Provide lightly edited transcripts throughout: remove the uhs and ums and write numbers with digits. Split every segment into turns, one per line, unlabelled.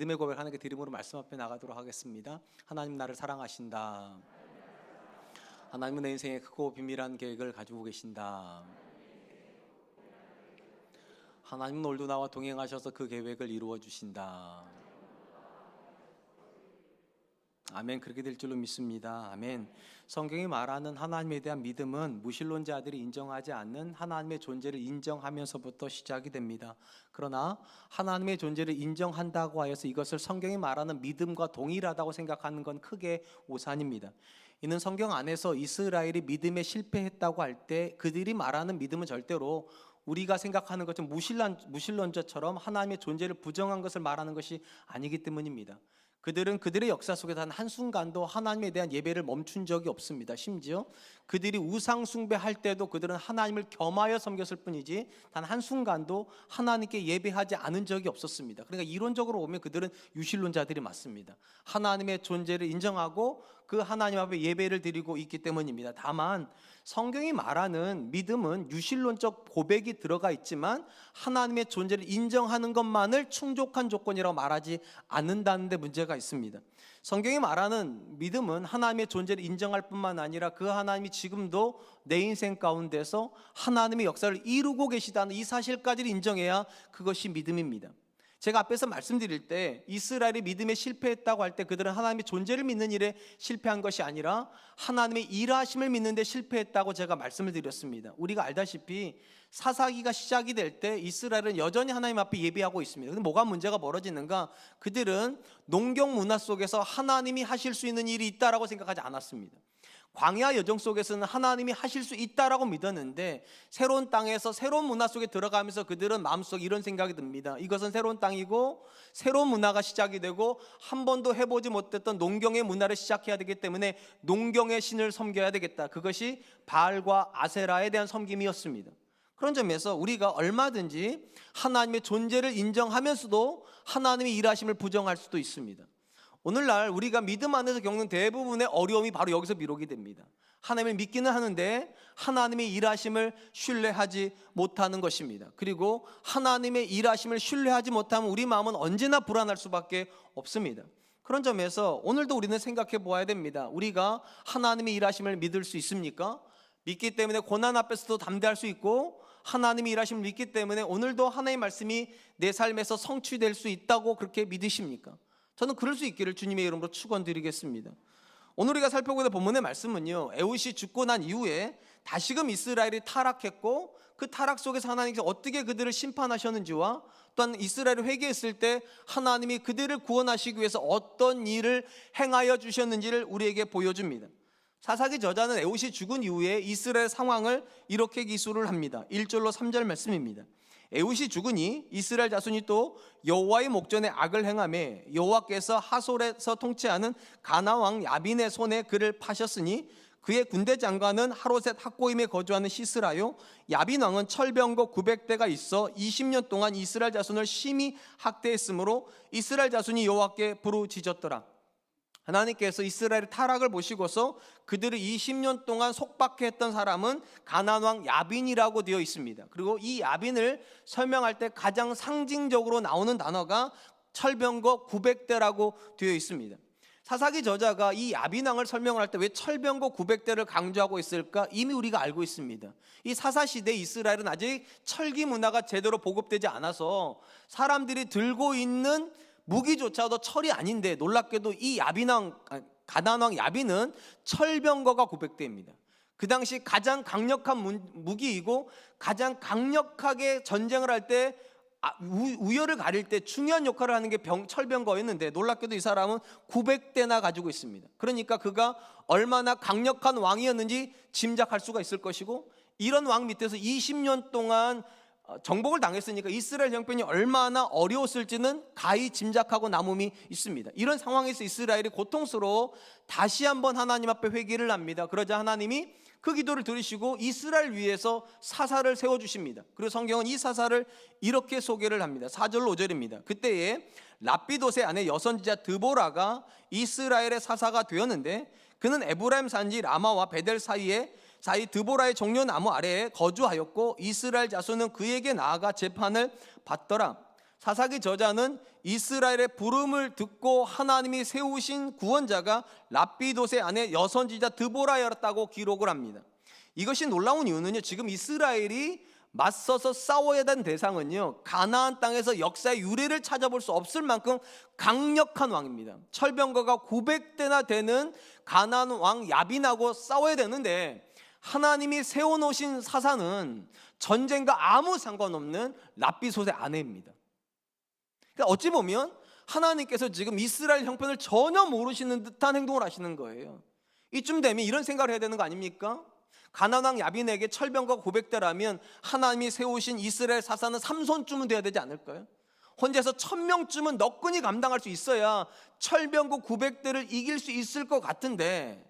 믿음의 고백 하나님께 드림으로 말씀 앞에 나가도록 하겠습니다. 하나님 나를 사랑하신다. 하나님은 내 인생에 크고 비밀한 계획을 가지고 계신다. 하나님은 오늘도 나와 동행하셔서 그 계획을 이루어 주신다. 아멘. 그렇게 될 줄로 믿습니다. 아멘. 성경이 말하는 하나님에 대한 믿음은 무신론자들이 인정하지 않는 하나님의 존재를 인정하면서부터 시작이 됩니다. 그러나 하나님의 존재를 인정한다고 하여서 이것을 성경이 말하는 믿음과 동일하다고 생각하는 건 크게 오산입니다. 이는 성경 안에서 이스라엘이 믿음에 실패했다고 할 때 그들이 말하는 믿음은 절대로 우리가 생각하는 것처럼 무신론자처럼 하나님의 존재를 부정한 것을 말하는 것이 아니기 때문입니다. 그들은 그들의 역사 속에 단 한순간도 하나님에 대한 예배를 멈춘 적이 없습니다. 심지어 그들이 우상 숭배할 때도 그들은 하나님을 겸하여 섬겼을 뿐이지 단 한순간도 하나님께 예배하지 않은 적이 없었습니다. 그러니까 이론적으로 보면 그들은 유신론자들이 맞습니다. 하나님의 존재를 인정하고 그 하나님 앞에 예배를 드리고 있기 때문입니다. 다만 성경이 말하는 믿음은 유신론적 고백이 들어가 있지만 하나님의 존재를 인정하는 것만을 충족한 조건이라고 말하지 않는다는 데 문제가 있습니다. 성경이 말하는 믿음은 하나님의 존재를 인정할 뿐만 아니라 그 하나님이 지금도 내 인생 가운데서 하나님의 역사를 이루고 계시다는 이 사실까지를 인정해야 그것이 믿음입니다. 제가 앞에서 말씀드릴 때 이스라엘이 믿음에 실패했다고 할 때 그들은 하나님의 존재를 믿는 일에 실패한 것이 아니라 하나님의 일하심을 믿는 데 실패했다고 제가 말씀을 드렸습니다. 우리가 알다시피 사사기가 시작이 될 때 이스라엘은 여전히 하나님 앞에 예배하고 있습니다. 근데 뭐가 문제가 벌어지는가? 그들은 농경 문화 속에서 하나님이 하실 수 있는 일이 있다라고 생각하지 않았습니다. 광야 여정 속에서는 하나님이 하실 수 있다라고 믿었는데 새로운 땅에서 새로운 문화 속에 들어가면서 그들은 마음속에 이런 생각이 듭니다. 이것은 새로운 땅이고 새로운 문화가 시작이 되고 한 번도 해보지 못했던 농경의 문화를 시작해야 되기 때문에 농경의 신을 섬겨야 되겠다. 그것이 바알과 아세라에 대한 섬김이었습니다. 그런 점에서 우리가 얼마든지 하나님의 존재를 인정하면서도 하나님의 일하심을 부정할 수도 있습니다. 오늘날 우리가 믿음 안에서 겪는 대부분의 어려움이 바로 여기서 비롯이 됩니다. 하나님을 믿기는 하는데 하나님의 일하심을 신뢰하지 못하는 것입니다. 그리고 하나님의 일하심을 신뢰하지 못하면 우리 마음은 언제나 불안할 수밖에 없습니다. 그런 점에서 오늘도 우리는 생각해 보아야 됩니다. 우리가 하나님의 일하심을 믿을 수 있습니까? 믿기 때문에 고난 앞에서도 담대할 수 있고 하나님의 일하심을 믿기 때문에 오늘도 하나님의 말씀이 내 삶에서 성취될 수 있다고 그렇게 믿으십니까? 저는 그럴 수 있기를 주님의 이름으로 축원드리겠습니다. 오늘 우리가 살펴보는 본문의 말씀은요, 에훗이 죽고 난 이후에 다시금 이스라엘이 타락했고 그 타락 속에서 하나님께서 어떻게 그들을 심판하셨는지와 또한 이스라엘이 회개했을 때 하나님이 그들을 구원하시기 위해서 어떤 일을 행하여 주셨는지를 우리에게 보여줍니다. 사사기 저자는 에훗이 죽은 이후에 이스라엘 상황을 이렇게 기술을 합니다. 1절로 3절 말씀입니다. 에훗이 죽으니 이스라엘 자손이 또 여호와의 목전에 악을 행하매 여호와께서 하솔에서 통치하는 가나안 왕 야빈의 손에 그를 파셨으니 그의 군대 장관은 하로셋 학고임에 거주하는 시스라요 야빈 왕은 철병거 900대가 있어 20년 동안 이스라엘 자손을 심히 학대했으므로 이스라엘 자손이 여호와께 부르짖었더라. 하나님께서 이스라엘의 타락을 보시고서 그들을 20년 동안 속박했던 사람은 가나안 왕 야빈이라고 되어 있습니다. 그리고 이 야빈을 설명할 때 가장 상징적으로 나오는 단어가 철병거 900대라고 되어 있습니다. 사사기 저자가 이 야빈 왕을 설명할 때 왜 철병거 900대를 강조하고 있을까? 이미 우리가 알고 있습니다. 이 사사시대 이스라엘은 아직 철기 문화가 제대로 보급되지 않아서 사람들이 들고 있는 무기조차도 철이 아닌데 놀랍게도 이 가나안 왕 야빈은 철병거가 900대입니다. 그 당시 가장 강력한 무기이고 가장 강력하게 전쟁을 할 때 우열을 가릴 때 중요한 역할을 하는 게 철병거였는데 놀랍게도 이 사람은 900대나 가지고 있습니다. 그러니까 그가 얼마나 강력한 왕이었는지 짐작할 수가 있을 것이고 이런 왕 밑에서 20년 동안 정복을 당했으니까 이스라엘 형편이 얼마나 어려웠을지는 가히 짐작하고 남음이 있습니다. 이런 상황에서 이스라엘이 고통스러워 다시 한번 하나님 앞에 회개를 합니다. 그러자 하나님이 그 기도를 들으시고 이스라엘 위에서 사사를 세워주십니다. 그리고 성경은 이 사사를 이렇게 소개를 합니다. 4절 5절입니다. 그때에 랍비돗의 아내 여선지자 드보라가 이스라엘의 사사가 되었는데 그는 에브라임 산지 라마와 베델 사이 드보라의 종려나무 아래에 거주하였고 이스라엘 자손은 그에게 나아가 재판을 받더라. 사사기 저자는 이스라엘의 부름을 듣고 하나님이 세우신 구원자가 랍비돗의 아내 여선지자 드보라였다고 기록을 합니다. 이것이 놀라운 이유는요, 지금 이스라엘이 맞서서 싸워야 되는 대상은요, 가나안 땅에서 역사의 유래를 찾아볼 수 없을 만큼 강력한 왕입니다. 철병거가 900대나 되는 가나안 왕 야빈하고 싸워야 되는데, 하나님이 세워놓으신 사사는 전쟁과 아무 상관없는 랍비솥의 아내입니다. 그러니까 어찌 보면 하나님께서 지금 이스라엘 형편을 전혀 모르시는 듯한 행동을 하시는 거예요. 이쯤 되면 이런 생각을 해야 되는 거 아닙니까? 가나안 왕 야빈에게 철병거 900대라면 하나님이 세우신 이스라엘 사사는 삼손쯤은 돼야 되지 않을까요? 혼자서 1000명쯤은 너끈히 감당할 수 있어야 철병거 900대를 이길 수 있을 것 같은데,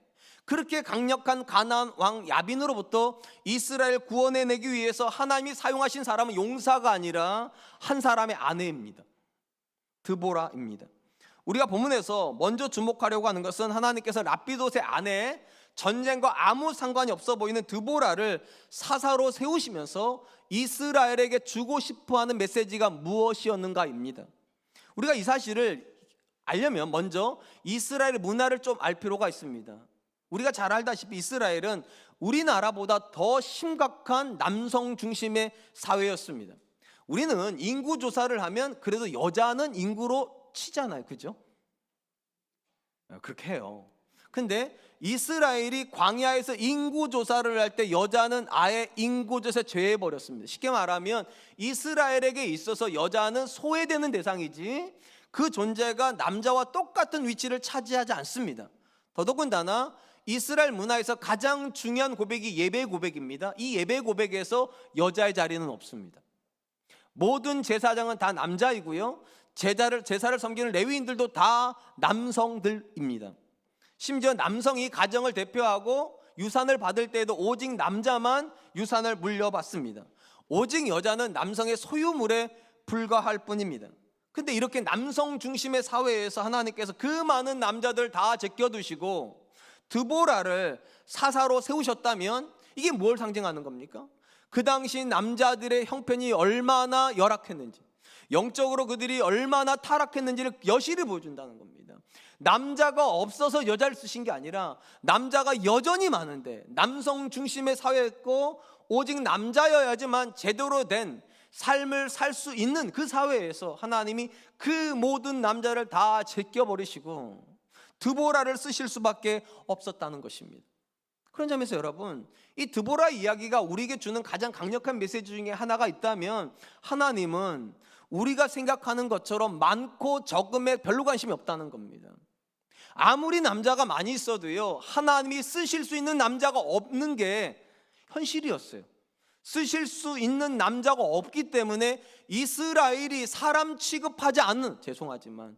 그렇게 강력한 가나안 왕 야빈으로부터 이스라엘 구원해내기 위해서 하나님이 사용하신 사람은 용사가 아니라 한 사람의 아내입니다. 드보라입니다. 우리가 본문에서 먼저 주목하려고 하는 것은 하나님께서 랍비돗의 아내, 전쟁과 아무 상관이 없어 보이는 드보라를 사사로 세우시면서 이스라엘에게 주고 싶어하는 메시지가 무엇이었는가입니다. 우리가 이 사실을 알려면 먼저 이스라엘의 문화를 좀 알 필요가 있습니다. 우리가 잘 알다시피 이스라엘은 우리나라보다 더 심각한 남성 중심의 사회였습니다. 우리는 인구 조사를 하면 그래도 여자는 인구로 치잖아요, 그죠? 그렇게 해요. 근데 이스라엘이 광야에서 인구 조사를 할 때 여자는 아예 인구조사에 제외해버렸습니다. 쉽게 말하면 이스라엘에게 있어서 여자는 소외되는 대상이지 그 존재가 남자와 똑같은 위치를 차지하지 않습니다. 더더군다나 이스라엘 문화에서 가장 중요한 고백이 예배 고백입니다. 이 예배 고백에서 여자의 자리는 없습니다. 모든 제사장은 다 남자이고요, 제사를 섬기는 레위인들도 다 남성들입니다. 심지어 남성이 가정을 대표하고 유산을 받을 때에도 오직 남자만 유산을 물려받습니다. 오직 여자는 남성의 소유물에 불과할 뿐입니다. 근데 이렇게 남성 중심의 사회에서 하나님께서 그 많은 남자들 다 제껴두시고 드보라를 사사로 세우셨다면 이게 뭘 상징하는 겁니까? 그 당시 남자들의 형편이 얼마나 열악했는지, 영적으로 그들이 얼마나 타락했는지를 여실히 보여준다는 겁니다. 남자가 없어서 여자를 쓰신 게 아니라 남자가 여전히 많은데 남성 중심의 사회였고 오직 남자여야지만 제대로 된 삶을 살 수 있는 그 사회에서 하나님이 그 모든 남자를 다 제껴버리시고 드보라를 쓰실 수밖에 없었다는 것입니다. 그런 점에서 여러분, 이 드보라 이야기가 우리에게 주는 가장 강력한 메시지 중에 하나가 있다면, 하나님은 우리가 생각하는 것처럼 많고 적음에 별로 관심이 없다는 겁니다. 아무리 남자가 많이 있어도요, 하나님이 쓰실 수 있는 남자가 없는 게 현실이었어요. 쓰실 수 있는 남자가 없기 때문에 이스라엘이 사람 취급하지 않는, 죄송하지만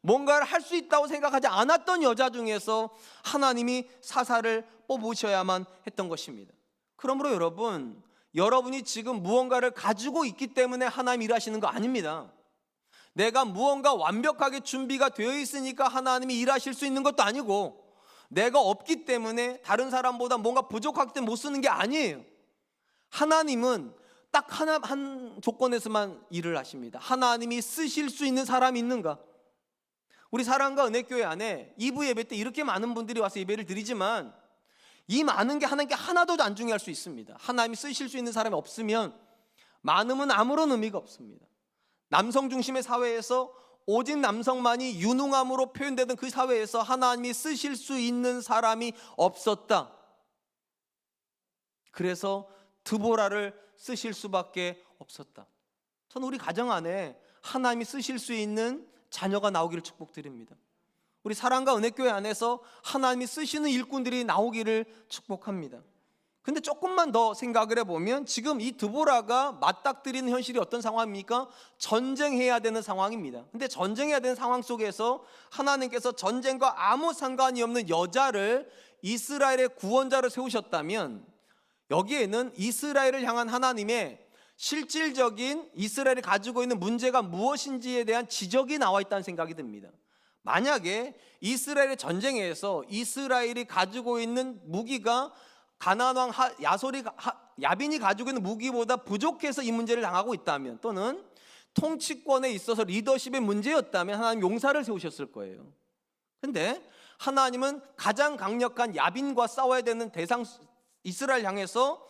뭔가를 할 수 있다고 생각하지 않았던 여자 중에서 하나님이 사사를 뽑으셔야만 했던 것입니다. 그러므로 여러분, 여러분이 지금 무언가를 가지고 있기 때문에 하나님 일하시는 거 아닙니다. 내가 무언가 완벽하게 준비가 되어 있으니까 하나님이 일하실 수 있는 것도 아니고, 내가 없기 때문에 다른 사람보다 뭔가 부족하기 때문에 못 쓰는 게 아니에요. 하나님은 딱 한 조건에서만 일을 하십니다. 하나님이 쓰실 수 있는 사람이 있는가? 우리 사랑과 은혜교회 안에 2부 예배 때 이렇게 많은 분들이 와서 예배를 드리지만 이 많은 게 하나님께 하나도 안 중요할 수 있습니다. 하나님이 쓰실 수 있는 사람이 없으면 많음은 아무런 의미가 없습니다. 남성 중심의 사회에서 오직 남성만이 유능함으로 표현되던 그 사회에서 하나님이 쓰실 수 있는 사람이 없었다. 그래서 드보라를 쓰실 수밖에 없었다. 저는 우리 가정 안에 하나님이 쓰실 수 있는 자녀가 나오기를 축복드립니다. 우리 사랑과 은혜교회 안에서 하나님이 쓰시는 일꾼들이 나오기를 축복합니다. 근데 조금만 더 생각을 해보면 지금 이 드보라가 맞닥뜨리는 현실이 어떤 상황입니까? 전쟁해야 되는 상황입니다. 근데 전쟁해야 되는 상황 속에서 하나님께서 전쟁과 아무 상관이 없는 여자를 이스라엘의 구원자로 세우셨다면, 여기에는 이스라엘을 향한 하나님의 실질적인 이스라엘이 가지고 있는 문제가 무엇인지에 대한 지적이 나와 있다는 생각이 듭니다. 만약에 이스라엘의 전쟁에서 이스라엘이 가지고 있는 무기가 가나안 왕 야빈이 가지고 있는 무기보다 부족해서 이 문제를 당하고 있다면, 또는 통치권에 있어서 리더십의 문제였다면 하나님 용사를 세우셨을 거예요. 근데 하나님은 가장 강력한 야빈과 싸워야 되는 대상 이스라엘 향해서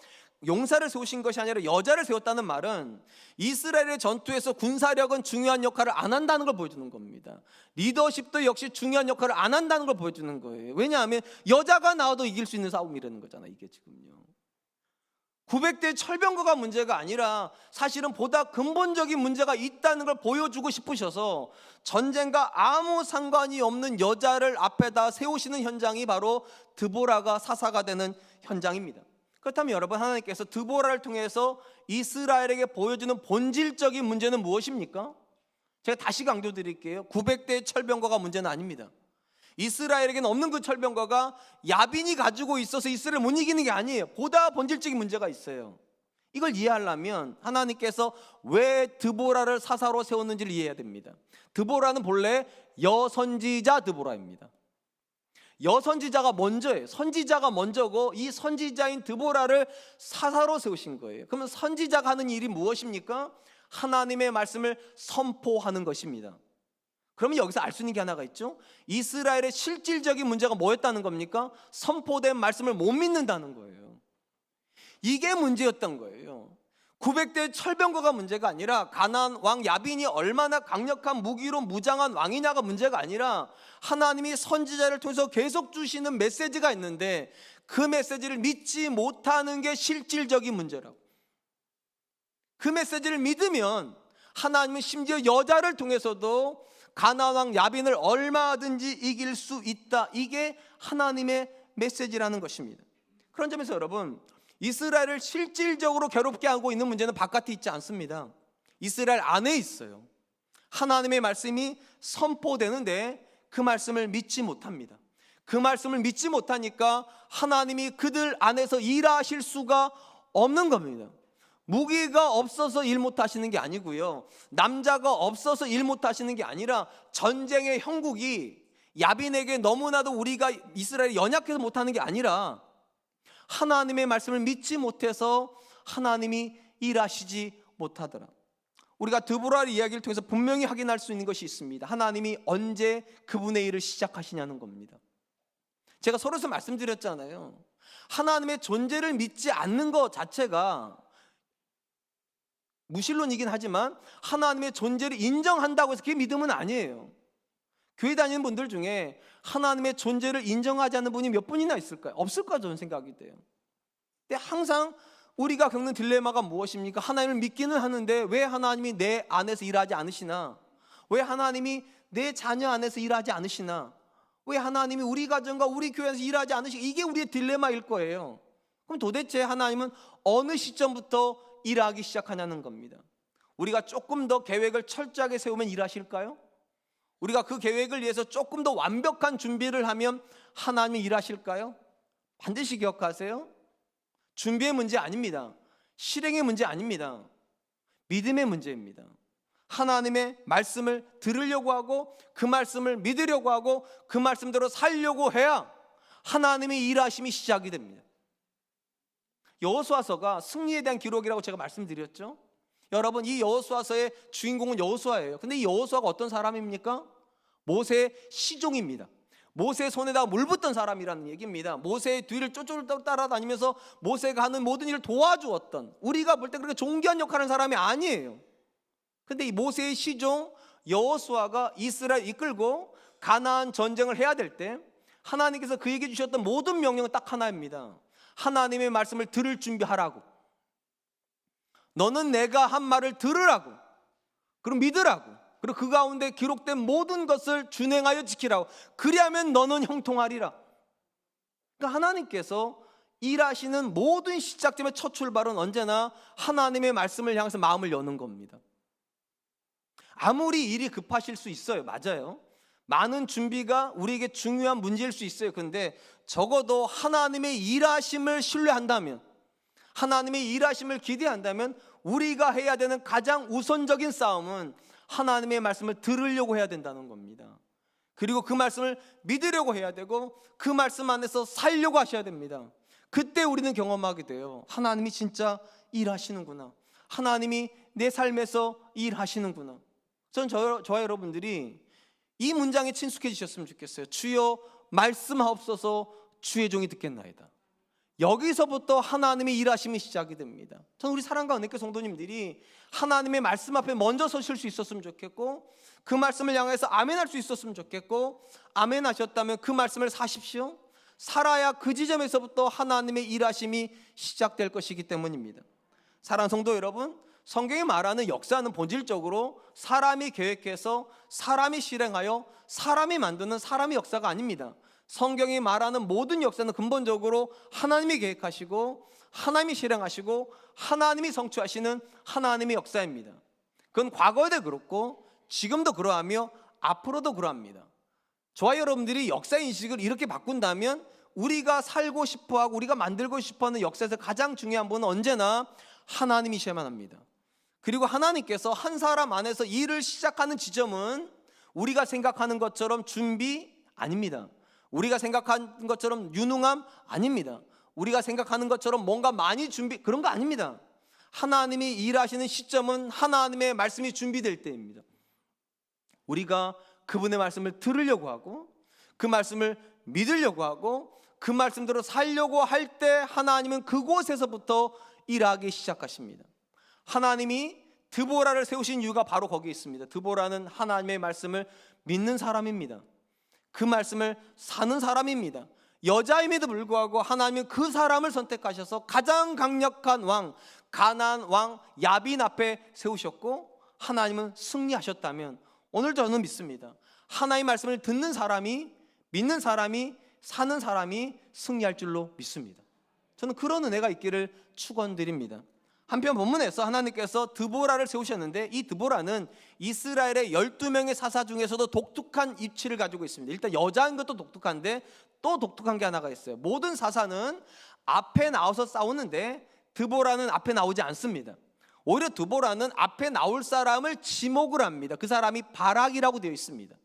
용사를 세우신 것이 아니라 여자를 세웠다는 말은 이스라엘의 전투에서 군사력은 중요한 역할을 안 한다는 걸 보여주는 겁니다. 리더십도 역시 중요한 역할을 안 한다는 걸 보여주는 거예요. 왜냐하면 여자가 나와도 이길 수 있는 싸움이라는 거잖아요. 이게 지금요. 900대 철병거가 문제가 아니라 사실은 보다 근본적인 문제가 있다는 걸 보여주고 싶으셔서 전쟁과 아무 상관이 없는 여자를 앞에다 세우시는 현장이 바로 드보라가 사사가 되는 현장입니다. 그렇다면 여러분, 하나님께서 드보라를 통해서 이스라엘에게 보여주는 본질적인 문제는 무엇입니까? 제가 다시 강조드릴게요. 900대 철병거가 문제는 아닙니다. 이스라엘에게는 없는 그 철병거가 야빈이 가지고 있어서 이스라엘을 못 이기는 게 아니에요. 보다 본질적인 문제가 있어요. 이걸 이해하려면 하나님께서 왜 드보라를 사사로 세웠는지를 이해해야 됩니다. 드보라는 본래 여선지자 드보라입니다. 여선지자가 먼저예요. 선지자가 먼저고 이 선지자인 드보라를 사사로 세우신 거예요. 그러면 선지자가 하는 일이 무엇입니까? 하나님의 말씀을 선포하는 것입니다. 그러면 여기서 알 수 있는 게 하나가 있죠. 이스라엘의 실질적인 문제가 뭐였다는 겁니까? 선포된 말씀을 못 믿는다는 거예요. 이게 문제였던 거예요. 900대 철병거가 문제가 아니라 가나안 왕 야빈이 얼마나 강력한 무기로 무장한 왕이냐가 문제가 아니라 하나님이 선지자를 통해서 계속 주시는 메시지가 있는데 그 메시지를 믿지 못하는 게 실질적인 문제라고. 그 메시지를 믿으면 하나님은 심지어 여자를 통해서도 가나안 왕 야빈을 얼마든지 이길 수 있다. 이게 하나님의 메시지라는 것입니다. 그런 점에서 여러분, 이스라엘을 실질적으로 괴롭게 하고 있는 문제는 바깥에 있지 않습니다. 이스라엘 안에 있어요. 하나님의 말씀이 선포되는데 그 말씀을 믿지 못합니다. 그 말씀을 믿지 못하니까 하나님이 그들 안에서 일하실 수가 없는 겁니다. 무기가 없어서 일 못하시는 게 아니고요, 남자가 없어서 일 못하시는 게 아니라 전쟁의 형국이 야빈에게 너무나도 우리가 이스라엘이 연약해서 못하는 게 아니라 하나님의 말씀을 믿지 못해서 하나님이 일하시지 못하더라. 우리가 드보라 이야기를 통해서 분명히 확인할 수 있는 것이 있습니다. 하나님이 언제 그분의 일을 시작하시냐는 겁니다. 제가 서로서 말씀드렸잖아요. 하나님의 존재를 믿지 않는 것 자체가 무신론이긴 하지만 하나님의 존재를 인정한다고 해서 그게 믿음은 아니에요. 교회 다니는 분들 중에 하나님의 존재를 인정하지 않는 분이 몇 분이나 있을까요? 없을 거라 저는 생각이 돼요. 근데 항상 우리가 겪는 딜레마가 무엇입니까? 하나님을 믿기는 하는데 왜 하나님이 내 안에서 일하지 않으시나? 왜 하나님이 내 자녀 안에서 일하지 않으시나? 왜 하나님이 우리 가정과 우리 교회에서 일하지 않으시나? 이게 우리의 딜레마일 거예요. 그럼 도대체 하나님은 어느 시점부터 일하기 시작하냐는 겁니다. 우리가 조금 더 계획을 철저하게 세우면 일하실까요? 우리가 그 계획을 위해서 조금 더 완벽한 준비를 하면 하나님이 일하실까요? 반드시 기억하세요. 준비의 문제 아닙니다. 실행의 문제 아닙니다. 믿음의 문제입니다. 하나님의 말씀을 들으려고 하고 그 말씀을 믿으려고 하고 그 말씀대로 살려고 해야 하나님의 일하심이 시작이 됩니다. 여호수아서가 승리에 대한 기록이라고 제가 말씀드렸죠. 여러분, 이 여호수아서의 주인공은 여호수아예요. 근데 이 여호수아가 어떤 사람입니까? 모세의 시종입니다. 모세의 손에다가 물 붓던 사람이라는 얘기입니다. 모세의 뒤를 쫓쫓 따라다니면서 모세가 하는 모든 일을 도와주었던, 우리가 볼 때 그렇게 존귀한 역할을 하는 사람이 아니에요. 근데 이 모세의 시종 여호수아가 이스라엘 이끌고 가나안 전쟁을 해야 될 때 하나님께서 그에게 주셨던 모든 명령은 딱 하나입니다. 하나님의 말씀을 들을 준비하라고. 너는 내가 한 말을 들으라고, 그리고 믿으라고, 그리고 그 가운데 기록된 모든 것을 준행하여 지키라고. 그리하면 너는 형통하리라. 그러니까 하나님께서 일하시는 모든 시작점의 첫 출발은 언제나 하나님의 말씀을 향해서 마음을 여는 겁니다. 아무리 일이 급하실 수 있어요. 맞아요. 많은 준비가 우리에게 중요한 문제일 수 있어요. 그런데 적어도 하나님의 일하심을 신뢰한다면, 하나님의 일하심을 기대한다면 우리가 해야 되는 가장 우선적인 싸움은 하나님의 말씀을 들으려고 해야 된다는 겁니다. 그리고 그 말씀을 믿으려고 해야 되고 그 말씀 안에서 살려고 하셔야 됩니다. 그때 우리는 경험하게 돼요. 하나님이 진짜 일하시는구나. 하나님이 내 삶에서 일하시는구나. 저는 저와 여러분들이 이 문장에 친숙해지셨으면 좋겠어요. 주여 말씀하옵소서, 주의 종이 듣겠나이다. 여기서부터 하나님의 일하심이 시작이 됩니다. 저는 우리 사랑과 은혜교 성도님들이 하나님의 말씀 앞에 먼저 서실 수 있었으면 좋겠고, 그 말씀을 향해서 아멘할 수 있었으면 좋겠고, 아멘하셨다면 그 말씀을 사십시오. 살아야 그 지점에서부터 하나님의 일하심이 시작될 것이기 때문입니다. 사랑하는 성도 여러분, 성경이 말하는 역사는 본질적으로 사람이 계획해서 사람이 실행하여 사람이 만드는 사람의 역사가 아닙니다. 성경이 말하는 모든 역사는 근본적으로 하나님이 계획하시고 하나님이 실행하시고 하나님이 성취하시는 하나님의 역사입니다. 그건 과거에도 그렇고 지금도 그러하며 앞으로도 그러합니다. 저와 여러분들이 역사인식을 이렇게 바꾼다면 우리가 살고 싶어하고 우리가 만들고 싶어하는 역사에서 가장 중요한 분은 언제나 하나님이셔야만 합니다. 그리고 하나님께서 한 사람 안에서 일을 시작하는 지점은 우리가 생각하는 것처럼 준비 아닙니다. 우리가 생각하는 것처럼 유능함 아닙니다. 우리가 생각하는 것처럼 뭔가 많이 준비, 그런 거 아닙니다. 하나님이 일하시는 시점은 하나님의 말씀이 준비될 때입니다. 우리가 그분의 말씀을 들으려고 하고 그 말씀을 믿으려고 하고 그 말씀대로 살려고 할 때 하나님은 그곳에서부터 일하기 시작하십니다. 하나님이 드보라를 세우신 이유가 바로 거기에 있습니다. 드보라는 하나님의 말씀을 믿는 사람입니다. 그 말씀을 사는 사람입니다. 여자임에도 불구하고 하나님은 그 사람을 선택하셔서 가장 강력한 왕, 가나안 왕 야빈 앞에 세우셨고 하나님은 승리하셨다면 오늘 저는 믿습니다. 하나님의 말씀을 듣는 사람이, 믿는 사람이, 사는 사람이 승리할 줄로 믿습니다. 저는 그런 은혜가 있기를 축원드립니다. 한편 본문에서 하나님께서 드보라를 세우셨는데 이 드보라는 이스라엘의 12명의 사사 중에서도 독특한 입치를 가지고 있습니다. 일단 여자인 것도 독특한데 또 독특한 게 하나가 있어요. 모든 사사는 앞에 나와서 싸우는데 드보라는 앞에 나오지 않습니다. 오히려 드보라는 앞에 나올 사람을 지목을 합니다. 그 사람이 바락이라고 되어 있습니다.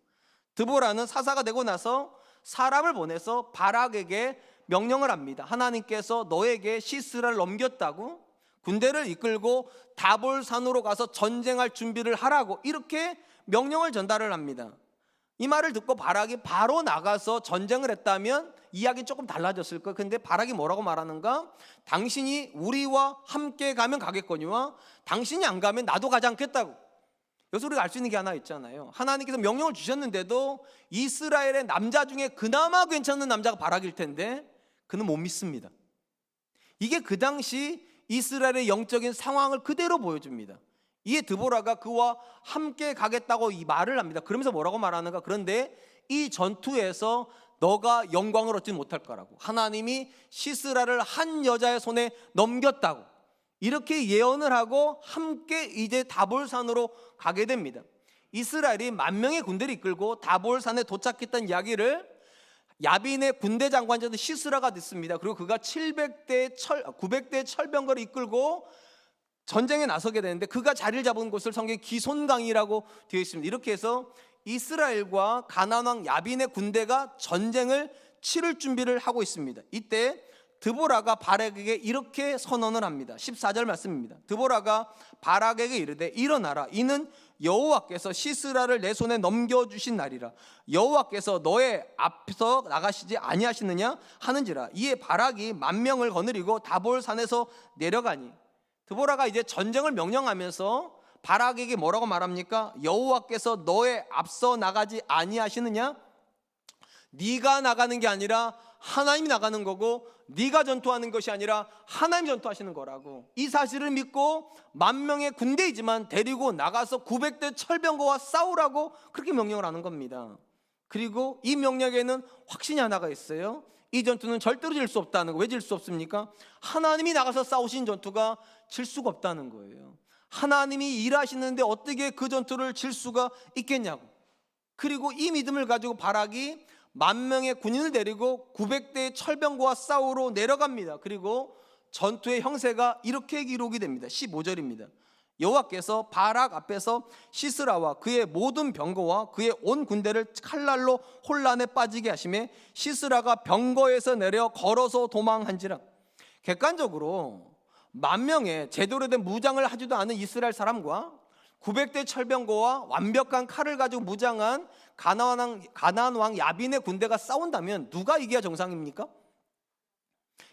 드보라는 사사가 되고 나서 사람을 보내서 바락에게 명령을 합니다. 하나님께서 너에게 시스라를 넘겼다고, 군대를 이끌고 다볼산으로 가서 전쟁할 준비를 하라고 이렇게 명령을 전달을 합니다. 이 말을 듣고 바락이 바로 나가서 전쟁을 했다면 이야기 조금 달라졌을 거예요. 그런데 바락이 뭐라고 말하는가? 당신이 우리와 함께 가면 가겠거니와 당신이 안 가면 나도 가지 않겠다고. 여기서 우리가 알 수 있는 게 하나 있잖아요. 하나님께서 명령을 주셨는데도 이스라엘의 남자 중에 그나마 괜찮은 남자가 바락일 텐데 그는 못 믿습니다. 이게 그 당시 이스라엘의 영적인 상황을 그대로 보여줍니다. 이에 드보라가 그와 함께 가겠다고 이 말을 합니다. 그러면서 뭐라고 말하는가? 그런데 이 전투에서 너가 영광을 얻지 못할 거라고, 하나님이 시스라를 한 여자의 손에 넘겼다고 이렇게 예언을 하고 함께 이제 다볼산으로 가게 됩니다. 이스라엘이 10,000명의 군대를 이끌고 다볼산에 도착했다는 이야기를 야빈의 군대 장관이었던 시스라가 듣습니다. 그리고 그가 900대 철병거를 이끌고 전쟁에 나서게 되는데 그가 자리를 잡은 곳을 성경에 기손강이라고 되어 있습니다. 이렇게 해서 이스라엘과 가나안 왕 야빈의 군대가 전쟁을 치를 준비를 하고 있습니다. 이때 드보라가 바락에게 이렇게 선언을 합니다. 14절 말씀입니다. 드보라가 바락에게 이르되 일어나라, 이는 여호와께서 시스라를 내 손에 넘겨주신 날이라. 여호와께서 너의 앞서 나가시지 아니하시느냐 하는지라. 이에 바락이 10,000명을 거느리고 다볼산에서 내려가니, 드보라가 이제 전쟁을 명령하면서 바락에게 뭐라고 말합니까? 여호와께서 너의 앞서 나가지 아니하시느냐? 네가 나가는 게 아니라 하나님이 나가는 거고, 네가 전투하는 것이 아니라 하나님이 전투하시는 거라고. 이 사실을 믿고 10,000명의 군대이지만 데리고 나가서 900대 철병거와 싸우라고 그렇게 명령을 하는 겁니다. 그리고 이 명령에는 확신이 하나가 있어요. 이 전투는 절대로 질 수 없다는 거. 왜 질 수 없습니까? 하나님이 나가서 싸우신 전투가 질 수가 없다는 거예요. 하나님이 일하시는데 어떻게 그 전투를 질 수가 있겠냐고. 그리고 이 믿음을 가지고 바락이 10,000명의 군인을 데리고 900대의 철병거와 싸우러 내려갑니다. 그리고 전투의 형세가 이렇게 기록이 됩니다. 15절입니다. 여호와께서 바락 앞에서 시스라와 그의 모든 병거와 그의 온 군대를 칼날로 혼란에 빠지게 하시매 시스라가 병거에서 내려 걸어서 도망한지라. 객관적으로 10,000명의 제대로 된 무장을 하지도 않은 이스라엘 사람과 900대 철병거와 완벽한 칼을 가지고 무장한 가나안 왕 야빈의 군대가 싸운다면 누가 이겨야 정상입니까?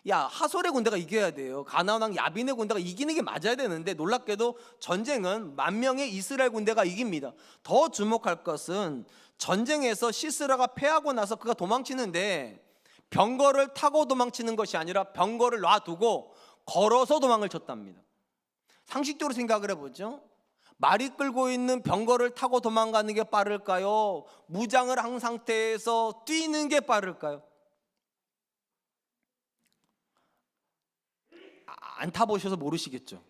하솔의 군대가 이겨야 돼요. 가나안 왕 야빈의 군대가 이기는 게 맞아야 되는데 놀랍게도 전쟁은 10,000명의 이스라엘 군대가 이깁니다. 더 주목할 것은 전쟁에서 시스라가 패하고 나서 그가 도망치는데 병거를 타고 도망치는 것이 아니라 병거를 놔두고 걸어서 도망을 쳤답니다. 상식적으로 생각을 해보죠. 말이 끌고 있는 병거를 타고 도망가는 게 빠를까요? 무장을 한 상태에서 뛰는 게 빠를까요? 안 타보셔서 모르시겠죠.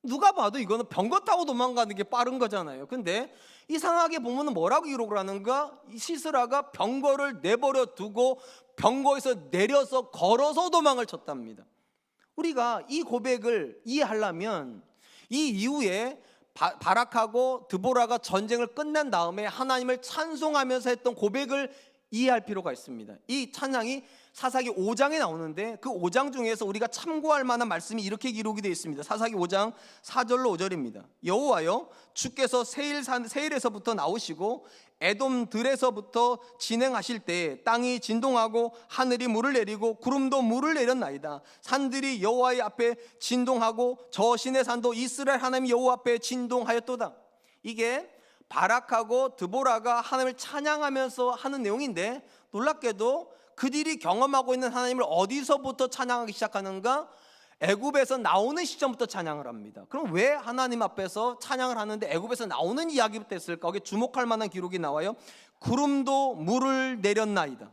누가 봐도 이거는 병거 타고 도망가는 게 빠른 거잖아요. 근데 이상하게 보면 뭐라고 기록을 하는가? 시스라가 병거를 내버려 두고 병거에서 내려서 걸어서 도망을 쳤답니다. 우리가 이 고백을 이해하려면 이 이후에 바락하고 드보라가 전쟁을 끝낸 다음에 하나님을 찬송하면서 했던 고백을 이해할 필요가 있습니다. 이 찬양이 사사기 5장에 나오는데 그 5장 중에서 우리가 참고할 만한 말씀이 이렇게 기록이 되어 있습니다. 사사기 5장 4절로 5절입니다. 여호와여, 주께서 세일에서부터 나오시고 에돔들에서부터 진행하실 때 땅이 진동하고 하늘이 물을 내리고 구름도 물을 내렸나이다. 산들이 여호와의 앞에 진동하고 저 신의 산도 이스라엘 하나님 여호와 앞에 진동하였도다. 이게 바락하고 드보라가 하나님을 찬양하면서 하는 내용인데 놀랍게도 그들이 경험하고 있는 하나님을 어디서부터 찬양하기 시작하는가? 애굽에서 나오는 시점부터 찬양을 합니다. 그럼 왜 하나님 앞에서 찬양을 하는데 애굽에서 나오는 이야기부터 했을까? 거기에 주목할 만한 기록이 나와요. 구름도 물을 내렸나이다.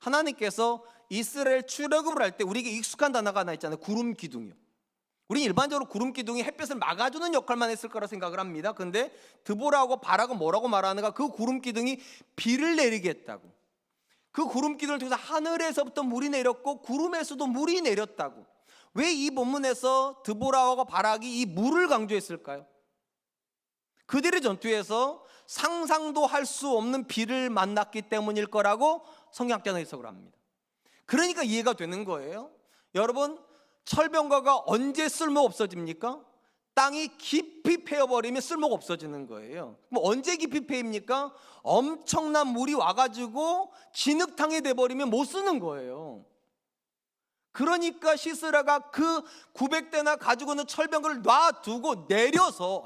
하나님께서 이스라엘 출애굽을 할 때 우리에게 익숙한 단어가 하나 있잖아요. 구름 기둥이요. 우리 일반적으로 구름 기둥이 햇볕을 막아주는 역할만 했을 거라 생각을 합니다. 근데 드보라하고 바락은 뭐라고 말하는가? 그 구름 기둥이 비를 내리게 했다고. 그 구름 기둥을 통해서 하늘에서부터 물이 내렸고 구름에서도 물이 내렸다고. 왜 이 본문에서 드보라와 바락이 이 물을 강조했을까요? 그들의 전투에서 상상도 할 수 없는 비를 만났기 때문일 거라고 성경학자는 해석을 합니다. 그러니까 이해가 되는 거예요. 여러분, 철병거가 언제 쓸모 없어집니까? 땅이 깊이 패여버리면 쓸모가 없어지는 거예요. 그럼 언제 깊이 패입니까? 엄청난 물이 와가지고 진흙탕이 돼버리면 못 쓰는 거예요. 그러니까 시스라가 그 900대나 가지고 있는 철병거를 놔두고 내려서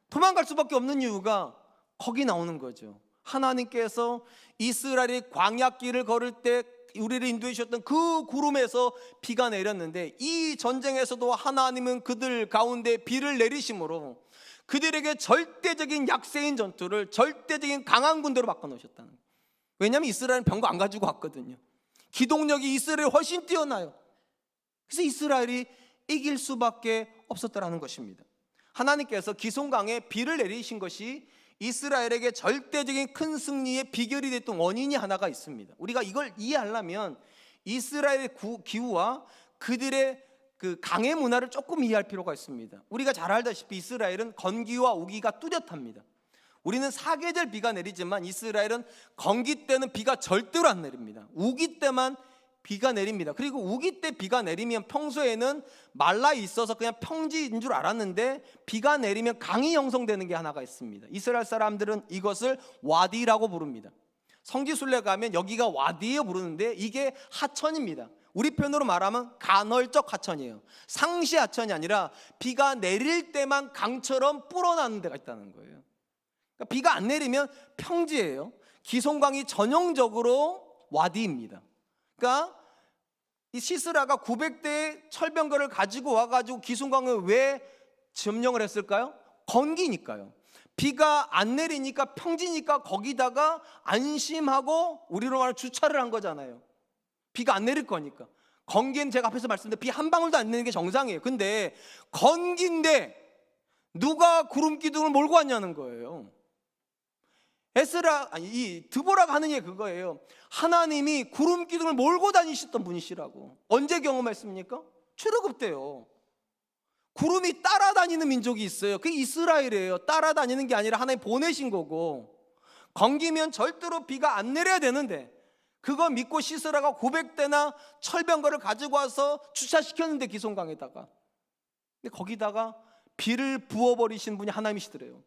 도망갈 수밖에 없는 이유가 거기 나오는 거죠. 하나님께서 이스라엘이 광야길을 걸을 때 우리를 인도해 주셨던 그 구름에서 비가 내렸는데 이 전쟁에서도 하나님은 그들 가운데 비를 내리심으로 그들에게 절대적인 약세인 전투를 절대적인 강한 군대로 바꿔놓으셨다는 거예요. 왜냐하면 이스라엘은 병거 안 가지고 왔거든요. 기동력이 이스라엘이 훨씬 뛰어나요. 그래서 이스라엘이 이길 수밖에 없었다는 것입니다. 하나님께서 기송강에 비를 내리신 것이 이스라엘에게 절대적인 큰 승리의 비결이 됐던 원인이 하나가 있습니다. 우리가 이걸 이해하려면 이스라엘의 기후와 그들의 그 강의 문화를 조금 이해할 필요가 있습니다. 우리가 잘 알다시피 이스라엘은 건기와 우기가 뚜렷합니다. 우리는 사계절 비가 내리지만 이스라엘은 건기 때는 비가 절대로 안 내립니다. 우기 때만 비가 내립니다. 그리고 우기 때 비가 내리면 평소에는 말라 있어서 그냥 평지인 줄 알았는데 비가 내리면 강이 형성되는 게 하나가 있습니다. 이스라엘 사람들은 이것을 와디라고 부릅니다. 성지순례 가면 여기가 와디에 부르는데 이게 하천입니다. 우리 편으로 말하면 간헐적 하천이에요. 상시 하천이 아니라 비가 내릴 때만 강처럼 불어나는 데가 있다는 거예요. 그러니까 비가 안 내리면 평지예요. 기송강이 전형적으로 와디입니다. 그러니까 이 시스라가 900대의 철병거를 가지고 와가지고 기송강을 왜 점령을 했을까요? 건기니까요. 비가 안 내리니까 평지니까 거기다가 안심하고 우리로 말하면 주차를 한 거잖아요. 비가 안 내릴 거니까. 건기는 제가 앞에서 말씀드린 비 한 방울도 안 내리는 게 정상이에요. 근데 건기인데 누가 구름 기둥을 몰고 왔냐는 거예요. 이 드보라가 하는 얘기 그거예요. 하나님이 구름 기둥을 몰고 다니셨던 분이시라고. 언제 경험했습니까? 출애굽 때요. 구름이 따라다니는 민족이 있어요. 그게 이스라엘이에요. 따라다니는 게 아니라 하나님 보내신 거고, 건기면 절대로 비가 안 내려야 되는데 그거 믿고 시스라가 900대나 철병거를 가지고 와서 주차시켰는데, 기송강에다가. 근데 거기다가 비를 부어버리신 분이 하나님이시더래요.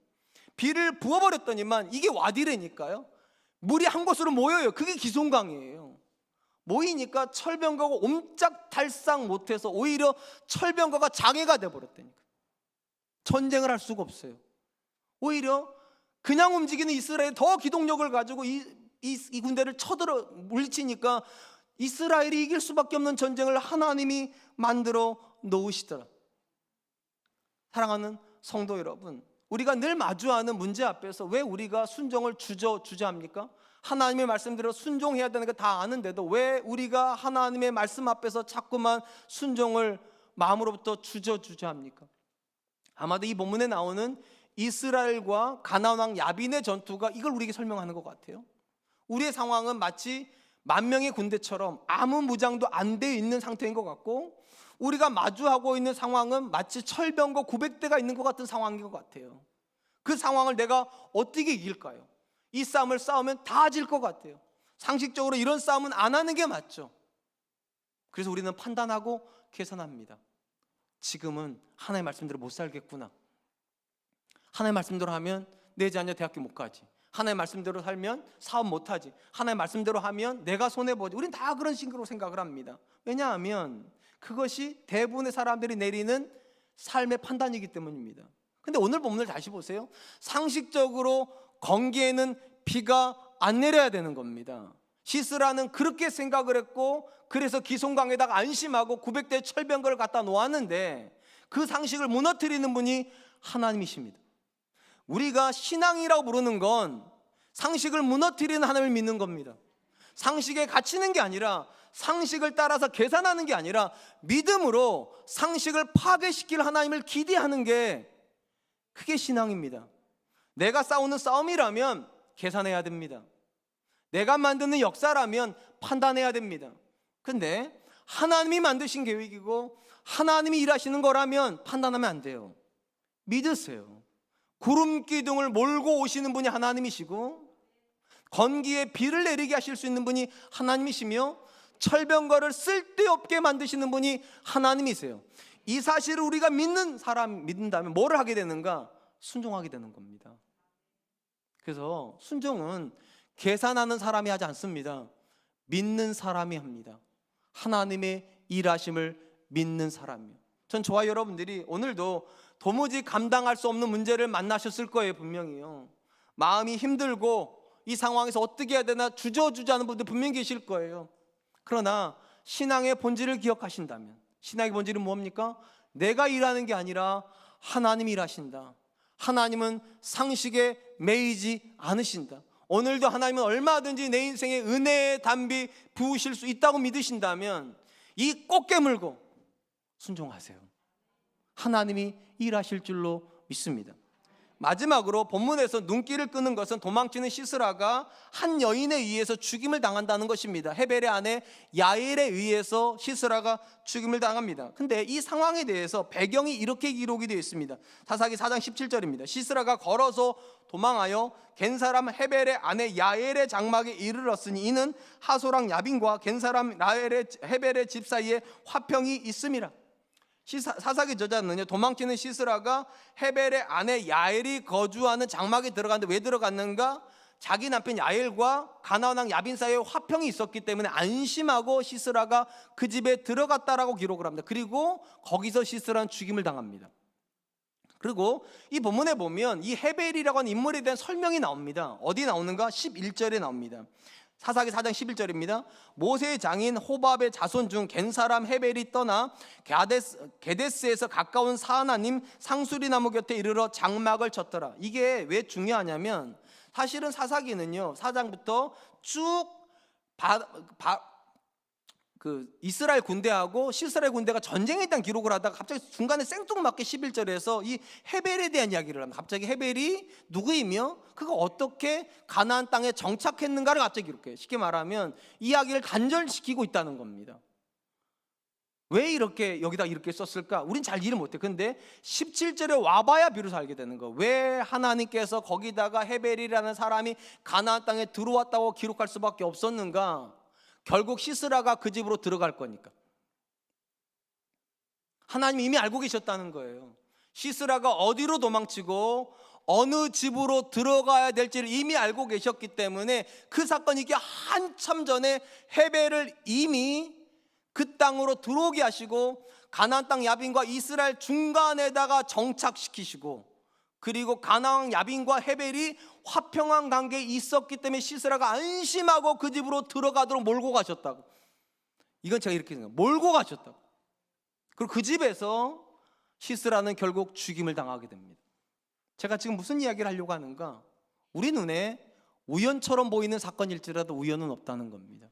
비를 부어버렸더니만 이게 와디래니까요, 물이 한 곳으로 모여요. 그게 기송강이에요. 모이니까 철병거가 옴짝달싹 못해서 오히려 철병거가 장애가 돼버렸다니까. 전쟁을 할 수가 없어요. 오히려 그냥 움직이는 이스라엘이 더 기동력을 가지고 이 군대를 쳐들어 물리치니까 이스라엘이 이길 수밖에 없는 전쟁을 하나님이 만들어 놓으시더라. 사랑하는 성도 여러분, 우리가 늘 마주하는 문제 앞에서 왜 우리가 순종을 주저합니까? 하나님의 말씀대로 순종해야 되는 거 다 아는데도 왜 우리가 하나님의 말씀 앞에서 자꾸만 순종을 마음으로부터 주저합니까? 아마도 이 본문에 나오는 이스라엘과 가나안 왕 야빈의 전투가 이걸 우리에게 설명하는 것 같아요. 우리의 상황은 마치 10,000명의 군대처럼 아무 무장도 안 되어 있는 상태인 것 같고, 우리가 마주하고 있는 상황은 마치 철병거 900대가 있는 것 같은 상황인 것 같아요. 그 상황을 내가 어떻게 이길까요? 이 싸움을 싸우면 다 질 것 같아요. 상식적으로 이런 싸움은 안 하는 게 맞죠. 그래서 우리는 판단하고 계산합니다. 지금은 하나님의 말씀대로 못 살겠구나. 하나님의 말씀대로 하면 내 자녀 대학교 못 가지. 하나님의 말씀대로 살면 사업 못 하지. 하나님의 말씀대로 하면 내가 손해보지. 우린 다 그런 식으로 생각을 합니다. 왜냐하면 그것이 대부분의 사람들이 내리는 삶의 판단이기 때문입니다. 근데 오늘 본문을 다시 보세요. 상식적으로 건기에는 비가 안 내려야 되는 겁니다. 시스라는 그렇게 생각을 했고, 그래서 기송강에다가 안심하고 900대 철병거를 갖다 놓았는데, 그 상식을 무너뜨리는 분이 하나님이십니다. 우리가 신앙이라고 부르는 건 상식을 무너뜨리는 하나님을 믿는 겁니다. 상식에 갇히는 게 아니라, 상식을 따라서 계산하는 게 아니라 믿음으로 상식을 파괴시킬 하나님을 기대하는 게, 그게 신앙입니다. 내가 싸우는 싸움이라면 계산해야 됩니다. 내가 만드는 역사라면 판단해야 됩니다. 근데 하나님이 만드신 계획이고 하나님이 일하시는 거라면 판단하면 안 돼요. 믿으세요. 구름 기둥을 몰고 오시는 분이 하나님이시고, 건기에 비를 내리게 하실 수 있는 분이 하나님이시며, 철병거를 쓸데없게 만드시는 분이 하나님이세요. 이 사실을 우리가 믿는다면 뭐를 하게 되는가? 순종하게 되는 겁니다. 그래서 순종은 계산하는 사람이 하지 않습니다. 믿는 사람이 합니다. 하나님의 일하심을 믿는 사람이요. 전 저와 여러분들이 오늘도 도무지 감당할 수 없는 문제를 만나셨을 거예요. 분명히요. 마음이 힘들고 이 상황에서 어떻게 해야 되나 주저주저하는 분들 분명히 계실 거예요. 그러나 신앙의 본질을 기억하신다면, 신앙의 본질은 뭡니까? 내가 일하는 게 아니라 하나님이 일하신다. 하나님은 상식에 매이지 않으신다. 오늘도 하나님은 얼마든지 내 인생에 은혜의 담비 부으실 수 있다고 믿으신다면 이 꼭 깨물고 순종하세요. 하나님이 일하실 줄로 믿습니다. 마지막으로 본문에서 눈길을 끄는 것은 도망치는 시스라가 한 여인에 의해서 죽임을 당한다는 것입니다. 헤벨의 아내 야엘에 의해서 시스라가 죽임을 당합니다. 근데 이 상황에 대해서 배경이 이렇게 기록이 되어 있습니다. 사사기 4장 17절입니다. 시스라가 걸어서 도망하여 겐사람 헤벨의 아내 야엘의 장막에 이르렀으니 이는 하소랑 야빈과 겐사람 헤벨의 집 사이에 화평이 있음이라. 사사기 저자는요, 도망치는 시스라가 헤벨의 아내 야엘이 거주하는 장막에 들어갔는데 왜 들어갔는가? 자기 남편 야엘과 가나안 왕 야빈 사이에 화평이 있었기 때문에 안심하고 시스라가 그 집에 들어갔다라고 기록을 합니다. 그리고 거기서 시스라는 죽임을 당합니다. 그리고 이 본문에 보면 이 헤벨이라고 하는 인물에 대한 설명이 나옵니다. 어디 나오는가? 11절에 나옵니다. 사사기 4장 11절입니다. 모세의 장인 호밥의 자손 중 겐사람 헤벨이 떠나 게데스에서 가까운 사하나님 상수리 나무 곁에 이르러 장막을 쳤더라. 이게 왜 중요하냐면, 사실은 사사기는요 4장부터 쭉 이스라엘 군대하고 시스라엘 군대가 전쟁에 대한 기록을 하다가 갑자기 중간에 생뚱맞게 11절에서 이 헤벨에 대한 이야기를 합니다. 갑자기 헤벨이 누구이며 그가 어떻게 가나안 땅에 정착했는가를 갑자기 기록해요. 쉽게 말하면 이야기를 단절시키고 있다는 겁니다. 왜 이렇게 여기다 이렇게 썼을까? 우린 잘 이해를 못해. 근데 17절에 와봐야 비로소 알게 되는 거. 왜 하나님께서 거기다가 헤벨이라는 사람이 가나안 땅에 들어왔다고 기록할 수밖에 없었는가? 결국 시스라가 그 집으로 들어갈 거니까. 하나님이 이미 알고 계셨다는 거예요. 시스라가 어디로 도망치고 어느 집으로 들어가야 될지를 이미 알고 계셨기 때문에 그 사건이 이게 한참 전에 헤벨을 이미 그 땅으로 들어오게 하시고 가나안 땅 야빈과 이스라엘 중간에다가 정착시키시고, 그리고 가나안 야빈과 헤벨이 화평한 관계에 있었기 때문에 시스라가 안심하고 그 집으로 들어가도록 몰고 가셨다고. 이건 제가 이렇게 생각해요. 몰고 가셨다고. 그리고 그 집에서 시스라는 결국 죽임을 당하게 됩니다. 제가 지금 무슨 이야기를 하려고 하는가? 우리 눈에 우연처럼 보이는 사건일지라도 우연은 없다는 겁니다.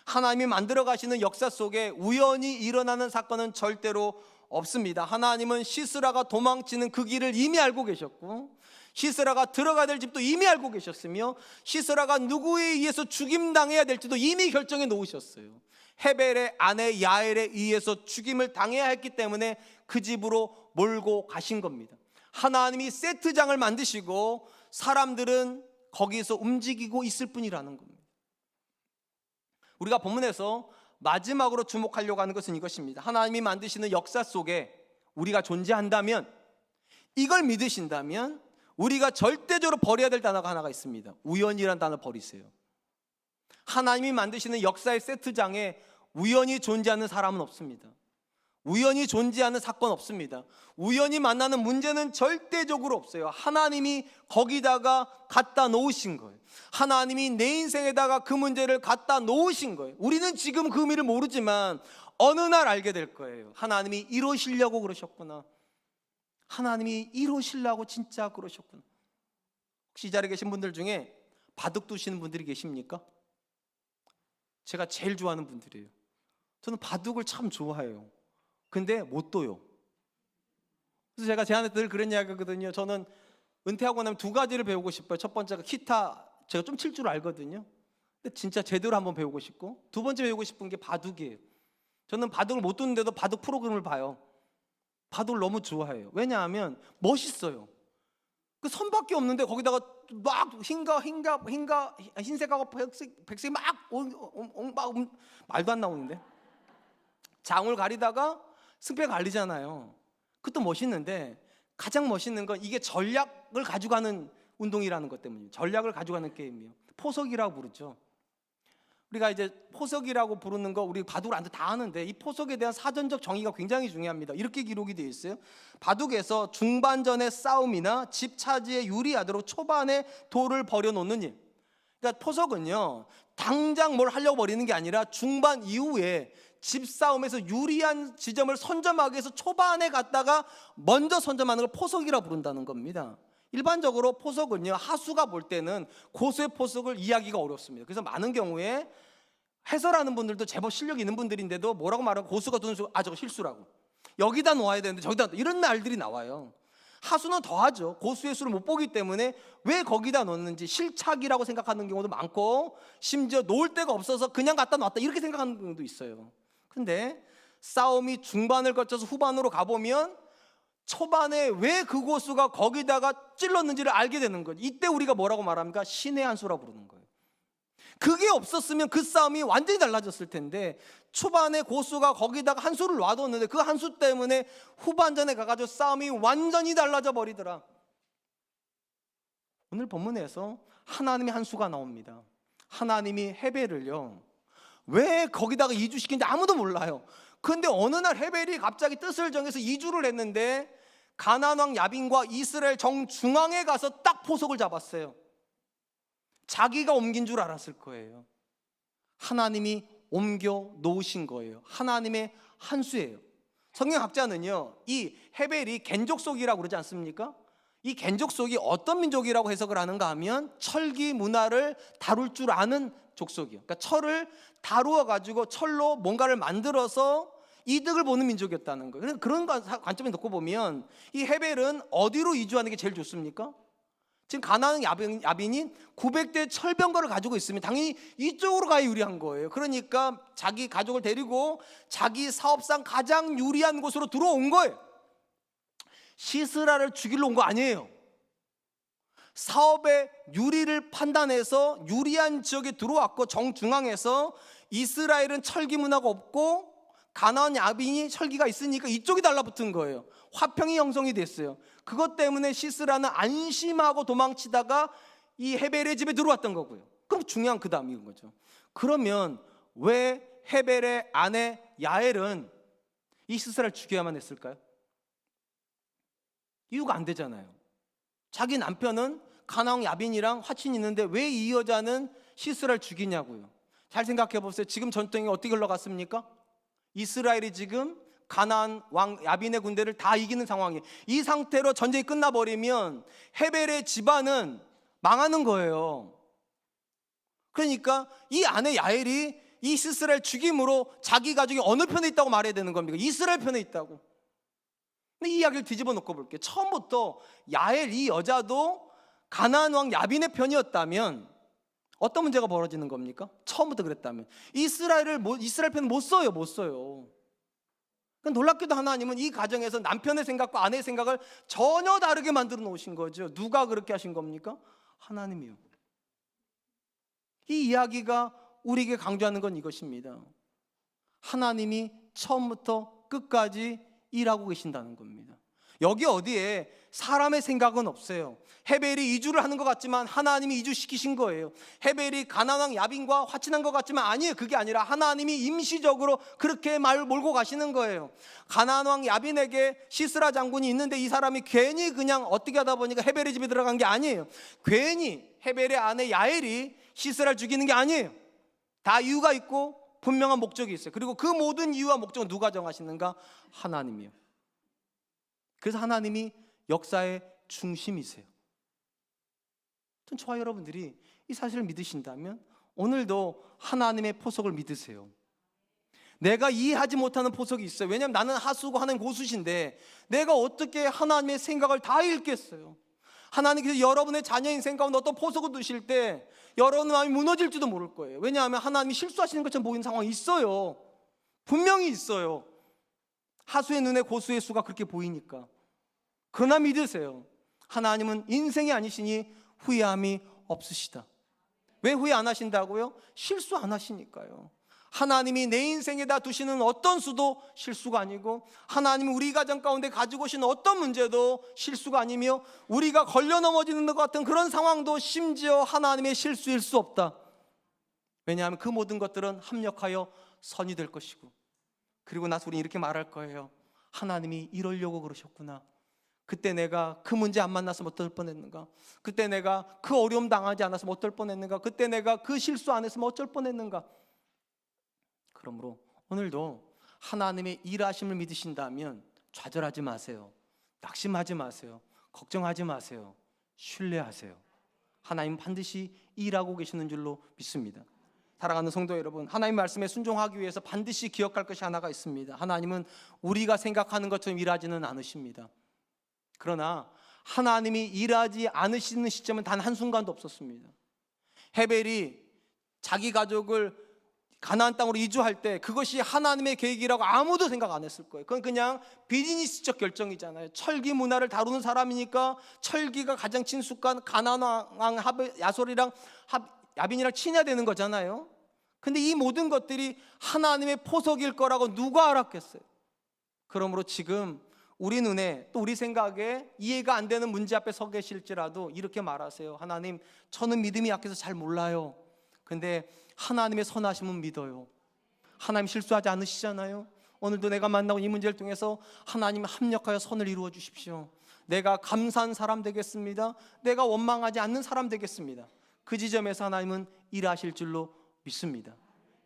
하나님이 만들어 가시는 역사 속에 우연히 일어나는 사건은 절대로 없습니다. 하나님은 시스라가 도망치는 그 길을 이미 알고 계셨고, 시스라가 들어가야 될 집도 이미 알고 계셨으며, 시스라가 누구에 의해서 죽임당해야 될지도 이미 결정해 놓으셨어요. 헤벨의 아내 야엘에 의해서 죽임을 당해야 했기 때문에 그 집으로 몰고 가신 겁니다. 하나님이 세트장을 만드시고 사람들은 거기서 움직이고 있을 뿐이라는 겁니다. 우리가 본문에서 마지막으로 주목하려고 하는 것은 이것입니다. 하나님이 만드시는 역사 속에 우리가 존재한다면, 이걸 믿으신다면 우리가 절대적으로 버려야 될 단어가 하나가 있습니다. 우연이라는 단어 버리세요. 하나님이 만드시는 역사의 세트장에 우연히 존재하는 사람은 없습니다. 우연히 존재하는 사건 없습니다. 우연히 만나는 문제는 절대적으로 없어요. 하나님이 거기다가 갖다 놓으신 거예요. 하나님이 내 인생에다가 그 문제를 갖다 놓으신 거예요. 우리는 지금 그 의미를 모르지만 어느 날 알게 될 거예요. 하나님이 이루시려고 그러셨구나. 하나님이 이루시려고 진짜 그러셨구나. 혹시 이 자리에 계신 분들 중에 바둑 두시는 분들이 계십니까? 제가 제일 좋아하는 분들이에요. 저는 바둑을 참 좋아해요. 근데 못 둬요. 그래서 제가 제한테 늘 그런 이야기 하거든요. 저는 은퇴하고 나면 두 가지를 배우고 싶어요. 첫 번째가 기타, 제가 좀 칠 줄 알거든요. 근데 진짜 제대로 한번 배우고 싶고, 두 번째 배우고 싶은 게 바둑이에요. 저는 바둑을 못 두는데도 바둑 프로그램을 봐요. 바둑을 너무 좋아해요. 왜냐하면 멋있어요. 그 선밖에 없는데 거기다가 막 흰색하고 백색 막 말도 안 나오는데 장을 가리다가 승패 갈리잖아요. 그것도 멋있는데 가장 멋있는 건 이게 전략을 가져가는 운동이라는 것 때문이에요. 전략을 가져가는 게임이에요. 포석이라고 부르죠. 우리가 이제 포석이라고 부르는 거 우리 바둑을 안 다 아는데, 이 포석에 대한 사전적 정의가 굉장히 중요합니다. 이렇게 기록이 되어 있어요. 바둑에서 중반전의 싸움이나 집 차지에 유리하도록 초반에 돌을 버려놓는 일. 그러니까 포석은요, 당장 뭘 하려고 버리는 게 아니라 중반 이후에 집싸움에서 유리한 지점을 선점하기 위해서 초반에 갔다가 먼저 선점하는 걸 포석이라고 부른다는 겁니다. 일반적으로 포석은요, 하수가 볼 때는 고수의 포석을 이해하기가 어렵습니다. 그래서 많은 경우에 해설하는 분들도 제법 실력 있는 분들인데도 뭐라고 말하고, 고수가 두는 수가 저거 실수라고, 여기다 놓아야 되는데 저기다, 이런 말들이 나와요. 하수는 더하죠. 고수의 수를 못 보기 때문에 왜 거기다 놓는지 실착이라고 생각하는 경우도 많고, 심지어 놓을 데가 없어서 그냥 갖다 놨다 이렇게 생각하는 경우도 있어요. 근데 싸움이 중반을 거쳐서 후반으로 가보면 초반에 왜 그 고수가 거기다가 찔렀는지를 알게 되는 거죠. 이때 우리가 뭐라고 말합니까? 신의 한 수라고 부르는 거예요. 그게 없었으면 그 싸움이 완전히 달라졌을 텐데, 초반에 고수가 거기다가 한 수를 놔뒀는데 그 한 수 때문에 후반전에 가가지고 싸움이 완전히 달라져 버리더라. 오늘 본문에서 하나님의 한 수가 나옵니다. 하나님이 헤벨을요, 왜 거기다가 이주시킨지 아무도 몰라요. 근데 어느 날 헤벨이 갑자기 뜻을 정해서 이주를 했는데 가나안 왕 야빈과 이스라엘 정중앙에 가서 딱 포석을 잡았어요. 자기가 옮긴 줄 알았을 거예요. 하나님이 옮겨 놓으신 거예요. 하나님의 한 수예요. 성경학자는요, 이 헤벨이 겐족속이라고 그러지 않습니까? 이 겐족속이 어떤 민족이라고 해석을 하는가 하면 철기 문화를 다룰 줄 아는 족속이요. 그러니까 철을 다루어 가지고 철로 뭔가를 만들어서 이득을 보는 민족이었다는 거예요. 그런 관점에 놓고 보면 이 헤벨은 어디로 이주하는 게 제일 좋습니까? 지금 가나안 야빈이 900대 철병거를 가지고 있으면 당연히 이쪽으로 가야 유리한 거예요. 그러니까 자기 가족을 데리고 자기 사업상 가장 유리한 곳으로 들어온 거예요. 시스라를 죽이러 온 거 아니에요. 사업의 유리를 판단해서 유리한 지역에 들어왔고 정중앙에서 이스라엘은 철기 문화가 없고 가나안 야빈이 철기가 있으니까 이쪽이 달라붙은 거예요. 화평이 형성이 됐어요. 그것 때문에 시스라는 안심하고 도망치다가 이 헤벨의 집에 들어왔던 거고요. 그럼 중요한 그 다음인 거죠. 그러면 왜 헤벨의 아내 야엘은 이 시스라를 죽여야만 했을까요? 이유가 안 되잖아요. 자기 남편은 가나안 야빈이랑 화친이 있는데 왜 이 여자는 시스라를 죽이냐고요. 잘 생각해 보세요. 지금 전쟁이 어떻게 흘러갔습니까? 이스라엘이 지금 가나안 왕 야빈의 군대를 다 이기는 상황이에요. 이 상태로 전쟁이 끝나버리면 헤벨의 집안은 망하는 거예요. 그러니까 이 아내 야엘이 이 시스라를 죽임으로 자기 가족이 어느 편에 있다고 말해야 되는 겁니까? 이스라엘 편에 있다고. 근데 이 이야기를 뒤집어 놓고 볼게요. 처음부터 야엘 이 여자도 가나안 왕 야빈의 편이었다면 어떤 문제가 벌어지는 겁니까? 처음부터 그랬다면 이스라엘 편은 못 써요. 놀랍게도 하나님은 이 가정에서 남편의 생각과 아내의 생각을 전혀 다르게 만들어 놓으신 거죠. 누가 그렇게 하신 겁니까? 하나님이요. 이 이야기가 우리에게 강조하는 건 이것입니다. 하나님이 처음부터 끝까지 일하고 계신다는 겁니다. 여기 어디에 사람의 생각은 없어요. 헤벨이 이주를 하는 것 같지만 하나님이 이주시키신 거예요. 헤벨이 가나안 왕 야빈과 화친한 것 같지만 아니에요. 그게 아니라 하나님이 임시적으로 그렇게 말을 몰고 가시는 거예요. 가나안 왕 야빈에게 시스라 장군이 있는데 이 사람이 괜히 그냥 어떻게 하다 보니까 헤벨의 집에 들어간 게 아니에요. 괜히 헤벨의 아내 야엘이 시스라를 죽이는 게 아니에요. 다 이유가 있고 분명한 목적이 있어요. 그리고 그 모든 이유와 목적은 누가 정하시는가? 하나님이요. 그래서 하나님이 역사의 중심이세요. 저와 여러분들이 이 사실을 믿으신다면 오늘도 하나님의 포석을 믿으세요. 내가 이해하지 못하는 포석이 있어요. 왜냐하면 나는 하수고 하나님 고수신데 내가 어떻게 하나님의 생각을 다 읽겠어요. 하나님께서 여러분의 자녀 인생 가운데 어떤 포석을 두실 때 여러분의 마음이 무너질지도 모를 거예요. 왜냐하면 하나님이 실수하시는 것처럼 보이는 상황이 있어요. 분명히 있어요. 하수의 눈에 고수의 수가 그렇게 보이니까. 그러나 믿으세요. 하나님은 인생이 아니시니 후회함이 없으시다. 왜 후회 안 하신다고요? 실수 안 하시니까요. 하나님이 내 인생에다 두시는 어떤 수도 실수가 아니고 하나님이 우리 가정 가운데 가지고 오신 어떤 문제도 실수가 아니며 우리가 걸려 넘어지는 것 같은 그런 상황도 심지어 하나님의 실수일 수 없다. 왜냐하면 그 모든 것들은 합력하여 선이 될 것이고 그리고 나서 우리는 이렇게 말할 거예요. 하나님이 이러려고 그러셨구나. 그때 내가 그 문제 안 만났으면 어떨 뻔했는가? 그때 내가 그 어려움 당하지 않았으면 어떨 뻔했는가? 그때 내가 그 실수 안 했으면 어쩔 뻔했는가? 그러므로 오늘도 하나님의 일하심을 믿으신다면 좌절하지 마세요. 낙심하지 마세요. 걱정하지 마세요. 신뢰하세요. 하나님 반드시 일하고 계시는 줄로 믿습니다. 사랑하는 성도 여러분, 하나님 말씀에 순종하기 위해서 반드시 기억할 것이 하나가 있습니다. 하나님은 우리가 생각하는 것처럼 일하지는 않으십니다. 그러나 하나님이 일하지 않으시는 시점은 단 한순간도 없었습니다. 헤벨이 자기 가족을 가나안 땅으로 이주할 때 그것이 하나님의 계획이라고 아무도 생각 안 했을 거예요. 그건 그냥 비즈니스적 결정이잖아요. 철기 문화를 다루는 사람이니까 철기가 가장 친숙한 가나안 왕 야솔이랑 야빈이랑 친해야 되는 거잖아요. 근데 이 모든 것들이 하나님의 포석일 거라고 누가 알았겠어요. 그러므로 지금 우리 눈에 또 우리 생각에 이해가 안 되는 문제 앞에 서 계실지라도 이렇게 말하세요. 하나님, 저는 믿음이 약해서 잘 몰라요. 근데 하나님의 선하심은 믿어요. 하나님 실수하지 않으시잖아요. 오늘도 내가 만나고 이 문제를 통해서 하나님 합력하여 선을 이루어 주십시오. 내가 감사한 사람 되겠습니다. 내가 원망하지 않는 사람 되겠습니다. 그 지점에서 하나님은 일하실 줄로 믿습니다.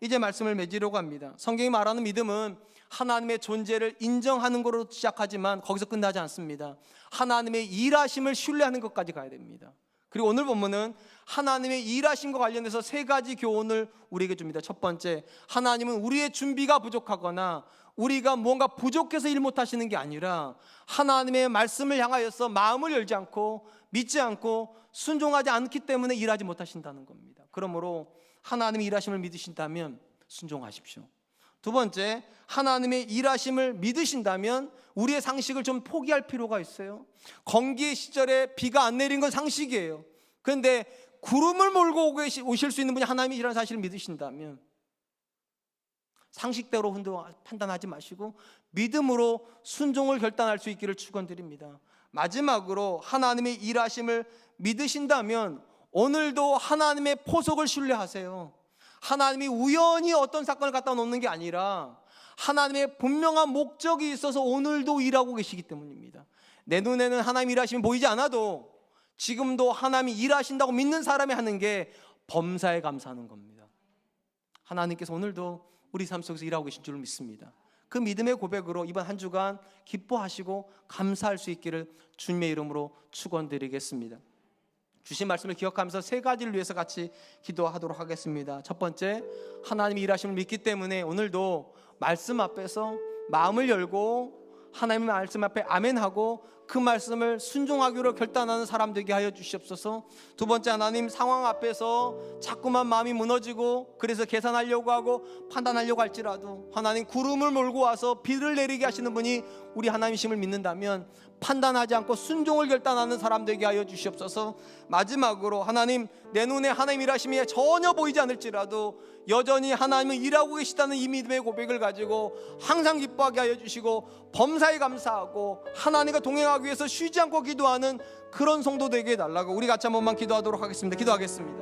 이제 말씀을 맺으려고 합니다. 성경이 말하는 믿음은 하나님의 존재를 인정하는 것으로 시작하지만 거기서 끝나지 않습니다. 하나님의 일하심을 신뢰하는 것까지 가야 됩니다. 그리고 오늘 본문은 하나님의 일하심과 관련해서 세 가지 교훈을 우리에게 줍니다. 첫 번째, 하나님은 우리의 준비가 부족하거나 우리가 뭔가 부족해서 일 못하시는 게 아니라 하나님의 말씀을 향하여서 마음을 열지 않고 믿지 않고 순종하지 않기 때문에 일하지 못하신다는 겁니다. 그러므로 하나님의 일하심을 믿으신다면 순종하십시오. 두 번째, 하나님의 일하심을 믿으신다면 우리의 상식을 좀 포기할 필요가 있어요. 건기의 시절에 비가 안 내린 건 상식이에요. 그런데 구름을 몰고 오실 수 있는 분이 하나님이시라는 사실을 믿으신다면 상식대로 판단하지 마시고 믿음으로 순종을 결단할 수 있기를 축원드립니다. 마지막으로 하나님의 일하심을 믿으신다면 오늘도 하나님의 포석을 신뢰하세요. 하나님이 우연히 어떤 사건을 갖다 놓는 게 아니라 하나님의 분명한 목적이 있어서 오늘도 일하고 계시기 때문입니다. 내 눈에는 하나님 일하심이 보이지 않아도 지금도 하나님이 일하신다고 믿는 사람이 하는 게 범사에 감사하는 겁니다. 하나님께서 오늘도 우리 삶 속에서 일하고 계신 줄 믿습니다. 그 믿음의 고백으로 이번 한 주간 기뻐하시고 감사할 수 있기를 주님의 이름으로 축원드리겠습니다. 주신 말씀을 기억하면서 세 가지를 위해서 같이 기도하도록 하겠습니다. 첫 번째, 하나님이 일하심을 믿기 때문에 오늘도 말씀 앞에서 마음을 열고 하나님의 말씀 앞에 아멘하고 그 말씀을 순종하기로 결단하는 사람 되게 하여 주시옵소서. 두 번째, 하나님 상황 앞에서 자꾸만 마음이 무너지고 그래서 계산하려고 하고 판단하려고 할지라도 하나님 구름을 몰고 와서 비를 내리게 하시는 분이 우리 하나님이심을 믿는다면 판단하지 않고 순종을 결단하는 사람 되게 하여 주시옵소서. 마지막으로 하나님, 내 눈에 하나님 일하심이 전혀 보이지 않을지라도 여전히 하나님은 일하고 계시다는 이 믿음의 고백을 가지고 항상 기뻐하게 하여 주시고 범사에 감사하고 하나님과 동행하기 위해서 쉬지 않고 기도하는 그런 성도 되게 해달라고 우리 같이 한 번만 기도하도록 하겠습니다. 기도하겠습니다.